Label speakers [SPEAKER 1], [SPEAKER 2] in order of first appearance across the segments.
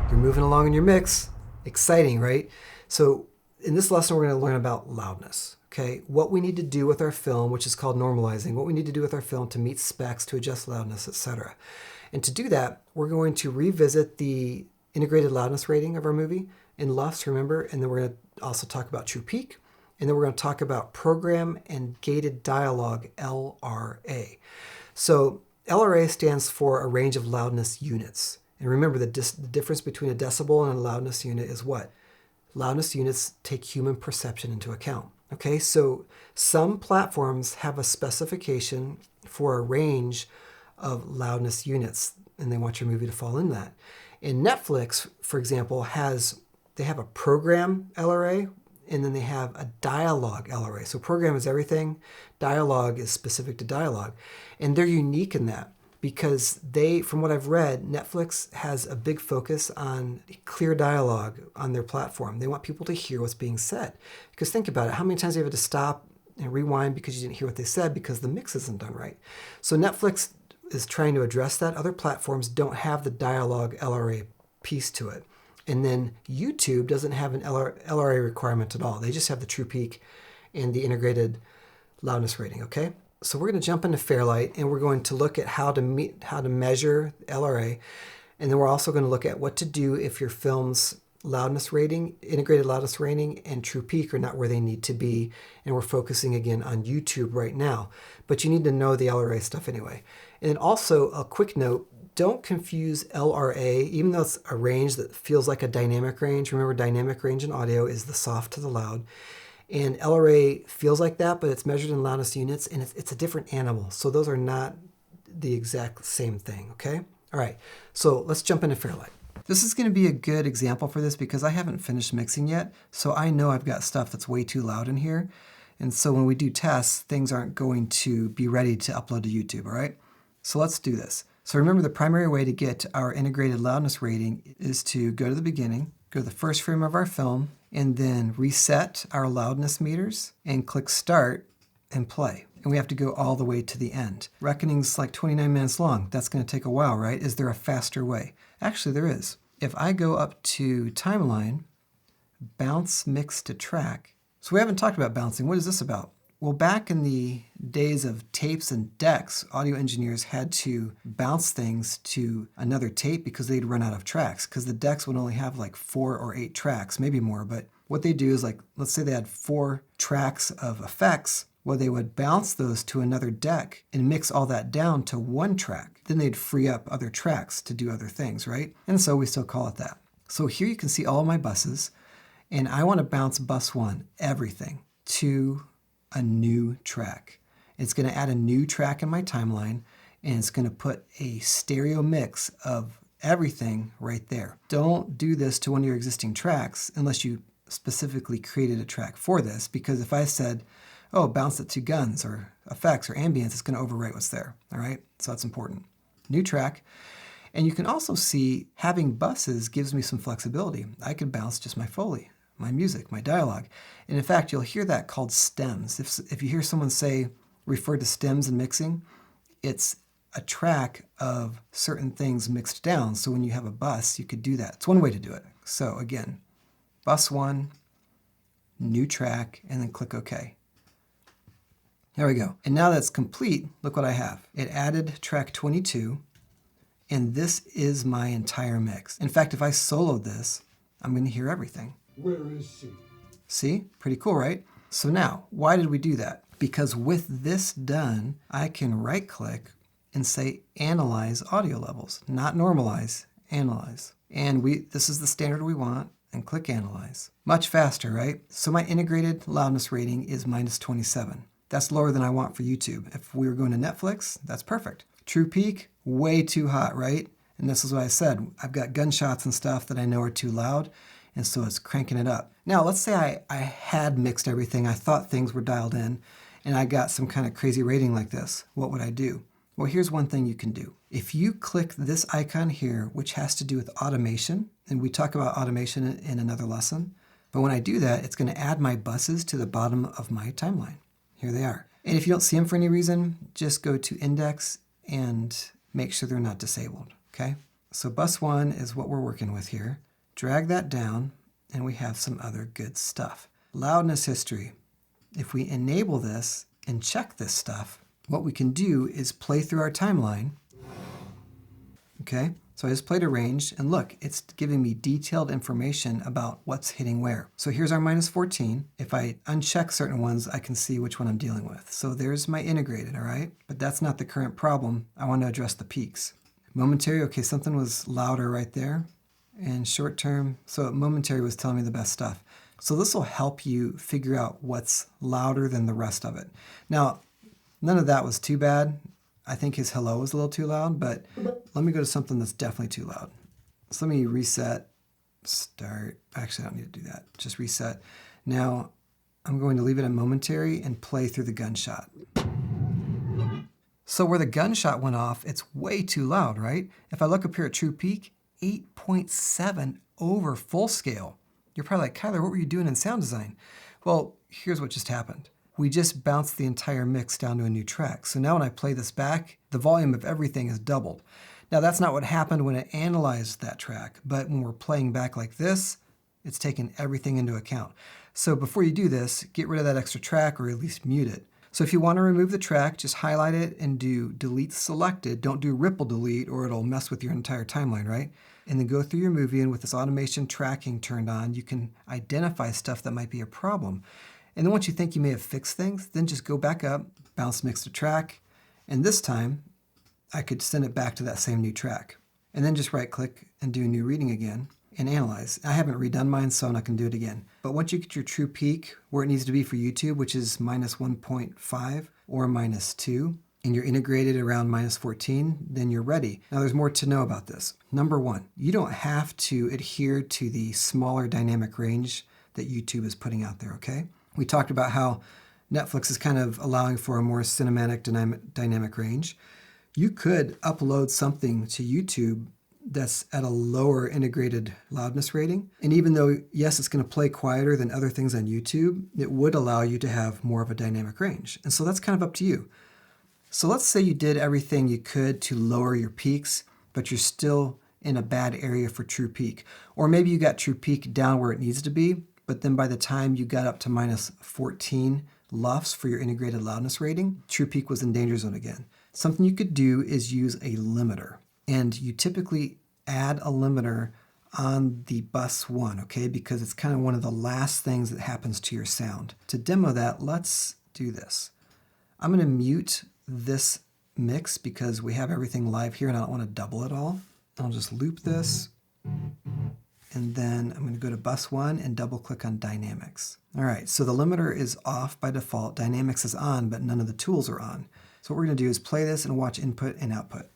[SPEAKER 1] You're moving along in your mix. Exciting, right? So in this lesson, we're going to learn about loudness. Okay, what we need to do with our film, which is called normalizing, what we need to do with our film to meet specs, to adjust loudness, etc. And to do that, we're going to revisit the integrated loudness rating of our movie in LUFS, remember, and then we're going to also talk about true peak, and then we're going to talk about program and gated dialogue, LRA. So LRA stands for a range of loudness units. And remember, the difference between a decibel and a loudness unit is what? Loudness units take human perception into account. Okay, so some platforms have a specification for a range of loudness units, and they want your movie to fall in that. In Netflix, for example, they have a program LRA, and then they have a dialogue LRA. So program is everything, dialogue is specific to dialogue. And they're unique in that because from what I've read, Netflix has a big focus on clear dialogue on their platform. They want people to hear what's being said. Because think about it, how many times have you had to stop and rewind because you didn't hear what they said because the mix isn't done right? So Netflix is trying to address that. Other platforms don't have the dialogue LRA piece to it. And then YouTube doesn't have an LRA requirement at all. They just have the true peak and the integrated loudness rating, okay? So we're going to jump into Fairlight, and we're going to look at how to measure LRA, and then we're also going to look at what to do if your film's loudness rating, integrated loudness rating, and true peak are not where they need to be, and we're focusing again on YouTube right now. But you need to know the LRA stuff anyway. And then also a quick note, don't confuse LRA, even though it's a range that feels like a dynamic range. Remember, dynamic range in audio is the soft to the loud. And LRA feels like that, but it's measured in loudness units, and it's a different animal. So those are not the exact same thing, okay? All right, so let's jump into Fairlight. This is going to be a good example for this because I haven't finished mixing yet, so I know I've got stuff that's way too loud in here. And so when we do tests, things aren't going to be ready to upload to YouTube, all right? So let's do this. So remember, the primary way to get our integrated loudness rating is to go to the beginning, go to the first frame of our film, and then reset our loudness meters and click start and play. And we have to go all the way to the end. Reckoning's like 29 minutes long. That's going to take a while, right? Is there a faster way? Actually, there is. If I go up to timeline, bounce mix to track. So we haven't talked about bouncing. What is this about? Well, back in the days of tapes and decks, audio engineers had to bounce things to another tape because they'd run out of tracks, because the decks would only have like 4 or 8 tracks, maybe more. But what they do is, like, let's say they had 4 tracks of effects. Well, they would bounce those to another deck and mix all that down to 1 track. Then they'd free up other tracks to do other things, right? And so we still call it that. So here you can see all of my buses, and I want to bounce bus 1, everything, to a new track. It's going to add a new track in my timeline, and it's going to put a stereo mix of everything right there. Don't do this to one of your existing tracks unless you specifically created a track for this, because if I said, oh, bounce it to guns or effects or ambience, it's going to overwrite what's there. All right, so that's important. New track. And you can also see having buses gives me some flexibility. I could bounce just my Foley, my music, my dialogue. And in fact, you'll hear that called stems. If you hear someone say, refer to stems in mixing, it's a track of certain things mixed down. So when you have a bus, you could do that. It's one way to do it. So again, bus 1, new track, and then click OK. There we go. And now that's complete, look what I have. It added track 22, and this is my entire mix. In fact, if I soloed this, I'm going to hear everything.
[SPEAKER 2] Where is she?
[SPEAKER 1] See? Pretty cool, right? So now, why did we do that? Because with this done, I can right-click and say Analyze Audio Levels. Not Normalize, Analyze. And this is the standard we want, and click Analyze. Much faster, right? So my integrated loudness rating is -27. That's lower than I want for YouTube. If we were going to Netflix, that's perfect. True peak, way too hot, right? And this is what I said. I've got gunshots and stuff that I know are too loud, and so it's cranking it up. Now, let's say I had mixed everything. I thought things were dialed in, and I got some kind of crazy rating like this. What would I do? Well, here's one thing you can do. If you click this icon here, which has to do with automation, and we talk about automation in another lesson, but when I do that, it's going to add my buses to the bottom of my timeline. Here they are. And if you don't see them for any reason, just go to Index and make sure they're not disabled, okay? So bus 1 is what we're working with here. Drag that down, and we have some other good stuff. Loudness history. If we enable this and check this stuff, what we can do is play through our timeline. Okay, so I just played a range, and look, it's giving me detailed information about what's hitting where. So here's our -14. If I uncheck certain ones, I can see which one I'm dealing with. So there's my integrated, all right? But that's not the current problem. I want to address the peaks. Momentary, okay, something was louder right there. And short term, so momentary was telling me the best stuff. So this will help you figure out what's louder than the rest of it. Now, none of that was too bad. I think his hello was a little too loud, but let me go to something that's definitely too loud. So let me reset, start. Actually, I don't need to do that. Just reset. Now, I'm going to leave it at momentary and play through the gunshot. So where the gunshot went off, it's way too loud, right? If I look up here at true peak, 8.7 over full scale. You're probably like, Kyler, what were you doing in sound design? Well, here's what just happened. We just bounced the entire mix down to a new track. So now when I play this back, the volume of everything is doubled. Now that's not what happened when it analyzed that track, but when we're playing back like this, it's taken everything into account. So before you do this, get rid of that extra track or at least mute it. So if you want to remove the track, just highlight it and do delete selected. Don't do ripple delete or it'll mess with your entire timeline, right? And then go through your movie, and with this automation tracking turned on, you can identify stuff that might be a problem. And then once you think you may have fixed things, then just go back up, bounce mix to track, and this time I could send it back to that same new track. And then just right click and do a new reading again and analyze. I haven't redone mine, so I'm not going to do it again. But once you get your true peak where it needs to be for YouTube, which is -1.5 or -2, and you're integrated around -14, then you're ready. Now there's more to know about this. Number one, you don't have to adhere to the smaller dynamic range that YouTube is putting out there, okay? We talked about how Netflix is kind of allowing for a more cinematic dynamic range. You could upload something to YouTube that's at a lower integrated loudness rating. And even though, yes, it's going to play quieter than other things on YouTube, it would allow you to have more of a dynamic range. And so that's kind of up to you. So let's say you did everything you could to lower your peaks, but you're still in a bad area for true peak. Or maybe you got true peak down where it needs to be, but then by the time you got up to -14 LUFS for your integrated loudness rating, true peak was in danger zone again. Something you could do is use a limiter. And you typically add a limiter on the bus 1, okay? Because it's kind of one of the last things that happens to your sound. To demo that, let's do this. I'm going to mute this mix because we have everything live here and I don't want to double it all. I'll just loop this. And then I'm going to go to bus 1 and double click on dynamics. All right, so the limiter is off by default. Dynamics is on, but none of the tools are on. So what we're going to do is play this and watch input and output.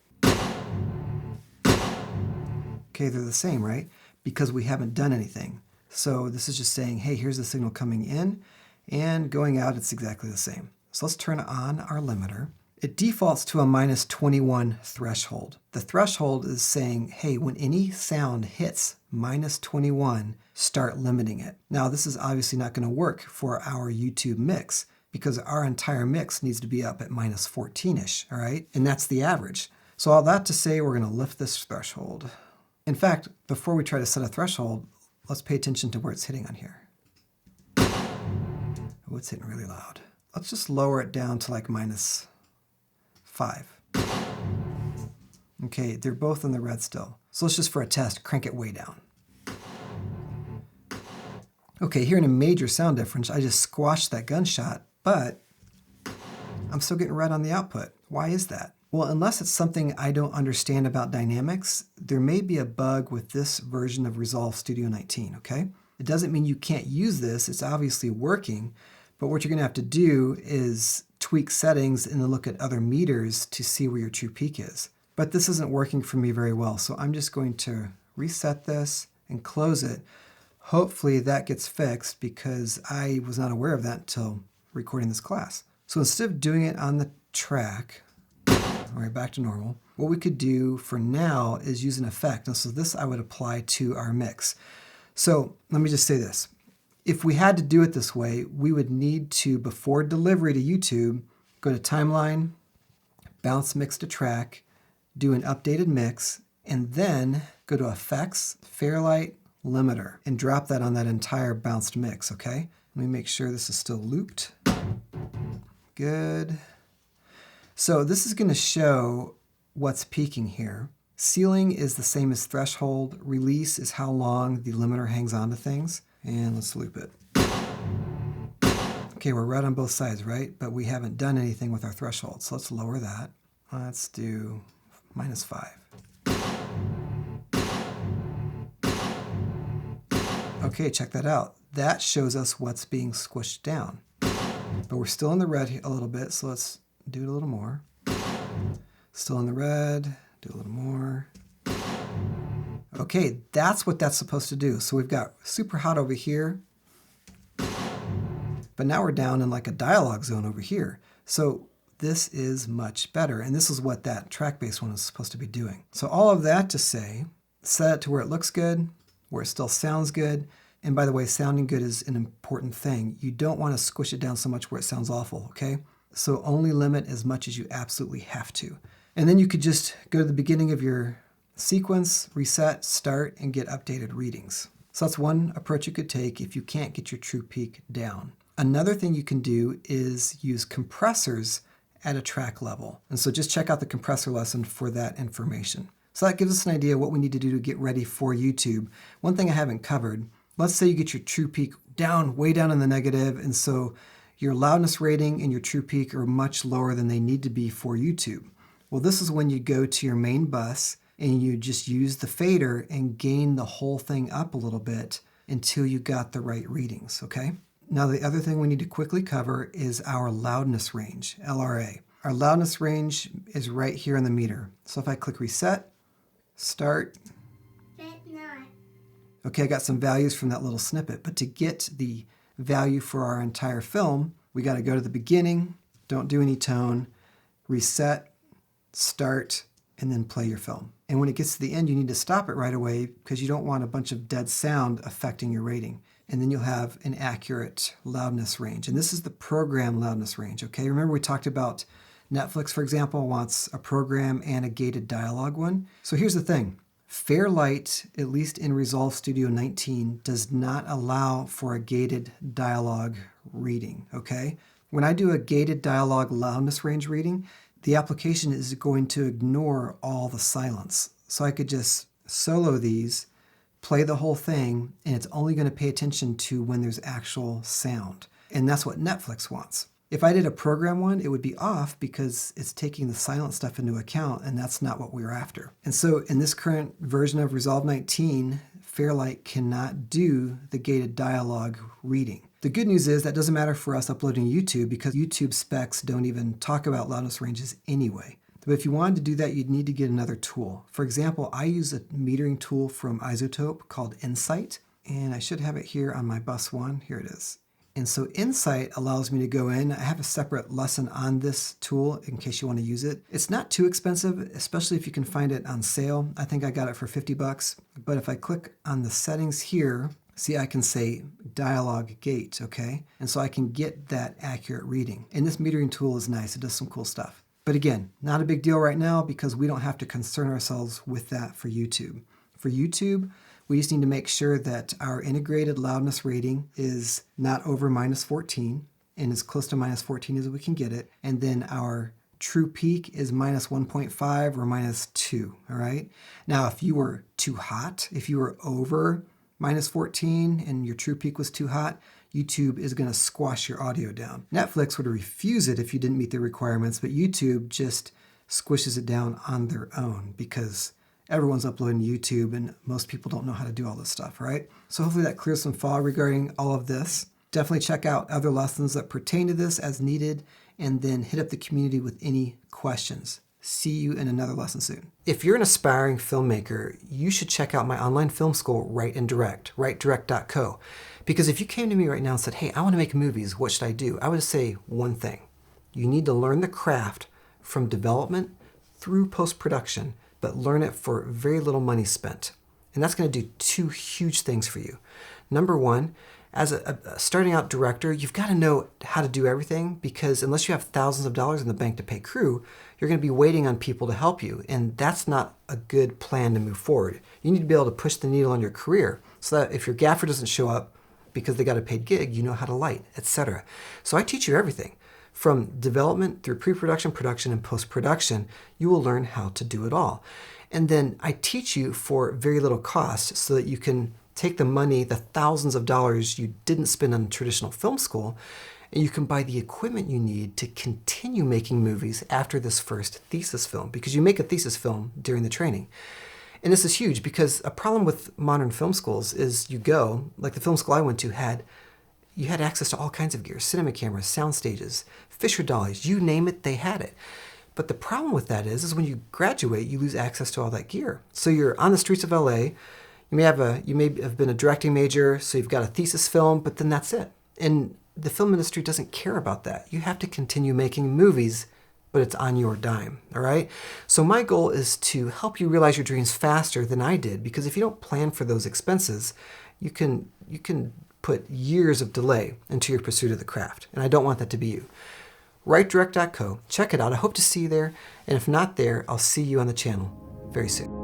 [SPEAKER 1] Okay, they're the same, right? Because we haven't done anything. So this is just saying, hey, here's the signal coming in, and going out, it's exactly the same. So let's turn on our limiter. It defaults to a -21 threshold. The threshold is saying, hey, when any sound hits -21, start limiting it. Now, this is obviously not going to work for our YouTube mix because our entire mix needs to be up at -14-ish, all right? And that's the average. So all that to say, we're going to lift this threshold. In fact, before we try to set a threshold, let's pay attention to where it's hitting on here. Oh, it's hitting really loud. Let's just lower it down to like -5. Okay, they're both in the red still. So let's just for a test, crank it way down. Okay, hearing a major sound difference, I just squashed that gunshot, but I'm still getting red on the output. Why is that? Well, unless it's something I don't understand about dynamics, there may be a bug with this version of Resolve Studio 19, okay? It doesn't mean you can't use this. It's obviously working, but what you're going to have to do is tweak settings and then look at other meters to see where your true peak is. But this isn't working for me very well, so I'm just going to reset this and close it. Hopefully that gets fixed because I was not aware of that until recording this class. So instead of doing it on the track, all right, back to normal. What we could do for now is use an effect. And so this I would apply to our mix. So let me just say this. If we had to do it this way, we would need to, before delivery to YouTube, go to timeline, bounce mix to track, do an updated mix, and then go to Effects, Fairlight, Limiter, and drop that on that entire bounced mix, okay? Let me make sure this is still looped. Good. So this is going to show what's peaking here. Ceiling is the same as threshold. Release is how long the limiter hangs on to things. And let's loop it. Okay, we're right on both sides, right? But we haven't done anything with our threshold. So let's lower that. Let's do -5. Okay, check that out. That shows us what's being squished down. But we're still in the red a little bit, so let's do it a little more. Still in the red, do a little more. Okay, that's what that's supposed to do. So we've got super hot over here, but now we're down in like a dialogue zone over here. So this is much better, and this is what that track-based one is supposed to be doing. So all of that to say, set it to where it looks good, where it still sounds good. And by the way, sounding good is an important thing. You don't want to squish it down so much where it sounds awful, okay? So only limit as much as you absolutely have to. And then you could just go to the beginning of your sequence, reset, start, and get updated readings. So that's one approach you could take if you can't get your true peak down. Another thing you can do is use compressors at a track level. And so just check out the compressor lesson for that information. So that gives us an idea of what we need to do to get ready for YouTube. One thing I haven't covered, let's say you get your true peak down, way down in the negative, and so your loudness rating and your true peak are much lower than they need to be for YouTube. Well, this is when you go to your main bus and you just use the fader and gain the whole thing up a little bit until you got the right readings, okay? Now, the other thing we need to quickly cover is our loudness range, LRA. Our loudness range is right here in the meter. So if I click reset, start. Okay, I got some values from that little snippet, but to get the value for our entire film, we got to go to the beginning, don't do any tone, reset, start, and then play your film. And when it gets to the end, you need to stop it right away because you don't want a bunch of dead sound affecting your rating. And then you'll have an accurate loudness range. And this is the program loudness range, okay? Remember we talked about Netflix, for example, wants a program and a gated dialogue one. So here's the thing. Fairlight, at least in Resolve Studio 19, does not allow for a gated dialogue reading, okay? When I do a gated dialogue loudness range reading, the application is going to ignore all the silence. So I could just solo these, play the whole thing, and it's only going to pay attention to when there's actual sound. And that's what Netflix wants. If I did a program one, it would be off because it's taking the silent stuff into account, and that's not what we were after. And so in this current version of Resolve 19, Fairlight cannot do the gated dialogue reading. The good news is that doesn't matter for us uploading YouTube because YouTube specs don't even talk about loudness ranges anyway. But if you wanted to do that, you'd need to get another tool. For example, I use a metering tool from Isotope called Insight, and I should have it here on my bus one. Here it is. And so Insight allows me to go in. I have a separate lesson on this tool in case you want to use it. It's not too expensive, especially if you can find it on sale. I think I got it for $50. But if I click on the settings here, see, I can say dialogue gate, okay? And so I can get that accurate reading. And this metering tool is nice. It does some cool stuff. But again, not a big deal right now because we don't have to concern ourselves with that for YouTube. For YouTube, we just need to make sure that our integrated loudness rating is not over -14 and as close to -14 as we can get it. And then our true peak is -1.5 or -2, all right? Now, if you were too hot, if you were over -14 and your true peak was too hot, YouTube is going to squash your audio down. Netflix would refuse it if you didn't meet the requirements, but YouTube just squishes it down on their own because everyone's uploading to YouTube and most people don't know how to do all this stuff, right? So hopefully that clears some fog regarding all of this. Definitely check out other lessons that pertain to this as needed, and then hit up the community with any questions. See you in another lesson soon. If you're an aspiring filmmaker, you should check out my online film school, Write and Direct, writedirect.co. Because if you came to me right now and said, hey, I want to make movies, what should I do? I would say one thing. You need to learn the craft from development through post-production, but learn it for very little money spent. And that's going to do two huge things for you. Number one, As a starting out director, you've got to know how to do everything, because unless you have thousands of dollars in the bank to pay crew, you're going to be waiting on people to help you. And that's not a good plan to move forward. You need to be able to push the needle on your career so that if your gaffer doesn't show up because they got a paid gig, you know how to light, etc. So I teach you everything. From development through pre-production, production, and post-production, you will learn how to do it all. And then I teach you for very little cost so that you can take the money, the thousands of dollars you didn't spend on traditional film school, and you can buy the equipment you need to continue making movies after this first thesis film, because you make a thesis film during the training. And this is huge, because a problem with modern film schools is like the film school I went to you had access to all kinds of gear, cinema cameras, sound stages, Fisher dollies, you name it, they had it. But the problem with that is when you graduate, you lose access to all that gear. So you're on the streets of LA, you may have been a directing major, so you've got a thesis film, but then that's it. And the film industry doesn't care about that. You have to continue making movies, but it's on your dime, all right? So my goal is to help you realize your dreams faster than I did, because if you don't plan for those expenses, you can put years of delay into your pursuit of the craft, and I don't want that to be you. WriteDirect.co, check it out. I hope to see you there, and if not there, I'll see you on the channel very soon.